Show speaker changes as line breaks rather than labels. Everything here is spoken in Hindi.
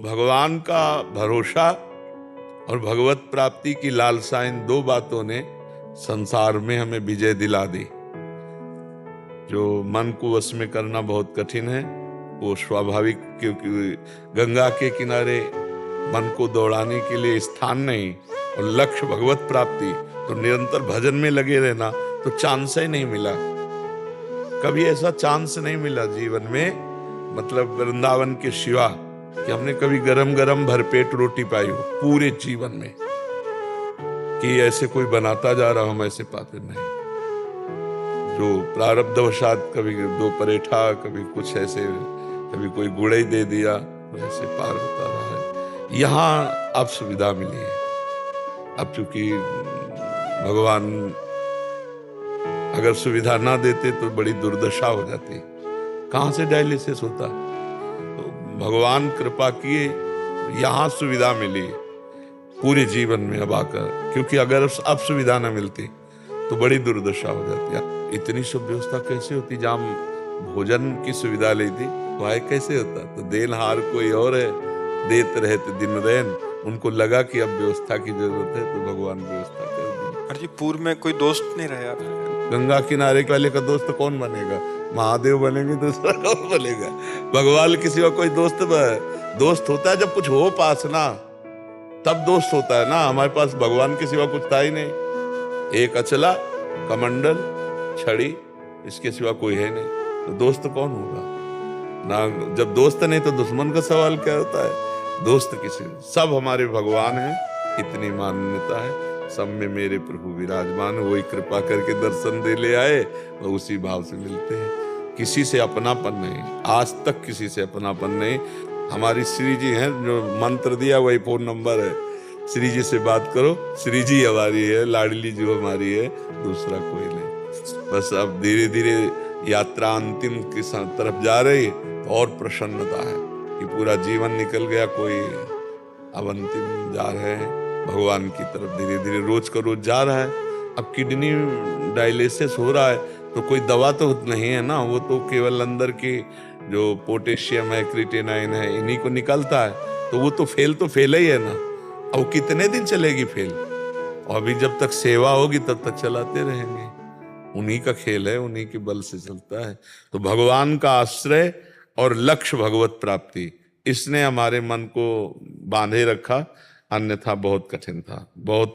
भगवान का भरोसा और भगवत प्राप्ति की लालसा, इन दो बातों ने संसार में हमें विजय दिला दी। जो मन को वश में करना बहुत कठिन है, वो स्वाभाविक, क्योंकि गंगा के किनारे मन को दौड़ाने के लिए स्थान नहीं और लक्ष्य भगवत प्राप्ति, तो निरंतर भजन में लगे रहना, तो चांस ही नहीं मिला। कभी ऐसा चांस नहीं मिला जीवन में, मतलब वृंदावन के सिवा, कि हमने कभी गरम गरम भरपेट रोटी पाई हो पूरे जीवन में, कि ऐसे कोई बनाता जा रहा, हम ऐसे पाते नहीं। जो प्रारब्धवशात कभी दो परेठा, कभी कुछ ऐसे, कभी कोई गुड़ ही दे दिया, तो ऐसे पार होता रहा है। यहाँ अब सुविधा मिली है। अब चूंकि भगवान अगर सुविधा ना देते तो बड़ी दुर्दशा हो जाती, कहां से डायलिसिस होता। तो भगवान कृपा किए, यहाँ सुविधा मिली पूरे जीवन में अब आकर, क्योंकि अगर अब सुविधा ना मिलती तो बड़ी दुर्दशा हो जाती। इतनी सब व्यवस्था कैसे होती, जहाँ भोजन की सुविधा लेती वह कैसे होता। तो देनहार कोई और है, देते रहते दिन रैन, उनको लगा कि अब व्यवस्था की जरूरत है, तो भगवान व्यवस्था कर दी।
अरे जी, पूर्व में कोई दोस्त नहीं रहे आप?
गंगा किनारे वाले का दोस्त कौन बनेगा? महादेव बनेंगे, दूसरा कौन बनेगा? भगवान किसी का कोई दोस्त होता है जब कुछ हो पास ना, तब दोस्त होता है ना। हमारे पास भगवान के सिवा कुछ था ही नहीं, एक अचला, कमंडल, छड़ी, इसके सिवा कोई है नहीं, तो दोस्त कौन होगा ना। जब दोस्त नहीं तो दुश्मन का सवाल क्या होता है? दोस्त किसी, सब हमारे भगवान हैं, इतनी मान्यता है। सब में मेरे प्रभु विराजमान, वही कृपा करके दर्शन दे ले आए, और उसी भाव से मिलते हैं। किसी से अपनापन नहीं, आज तक किसी से अपनापन नहीं। हमारी श्री जी हैं, जो मंत्र दिया वही फोन नंबर है, श्री जी से बात करो, श्री जी हमारी है, लाडली जो हमारी है, दूसरा कोई नहीं। बस अब धीरे धीरे यात्रा अंतिम की तरफ जा रही, और प्रसन्नता है कि पूरा जीवन निकल गया, कोई अब अंतिम जा रहे हैं भगवान की तरफ, धीरे धीरे रोज का रोज जा रहा है। अब किडनी डायलिसिस हो रहा है, तो कोई दवा तो नहीं है ना, वो तो केवल अंदर की जो पोटेशियम है, क्रिएटिनिन है, इन्हीं को निकलता है, तो वो तो फेल ही है ना। अब कितने दिन चलेगी फेल? और अभी जब तक सेवा होगी तब तक चलाते रहेंगे, उन्हीं का खेल है, उन्हीं के बल से चलता है। तो भगवान का आश्रय और लक्ष्य भगवत प्राप्ति, इसने हमारे मन को बांधे रखा, अन्यथा बहुत कठिन था, बहुत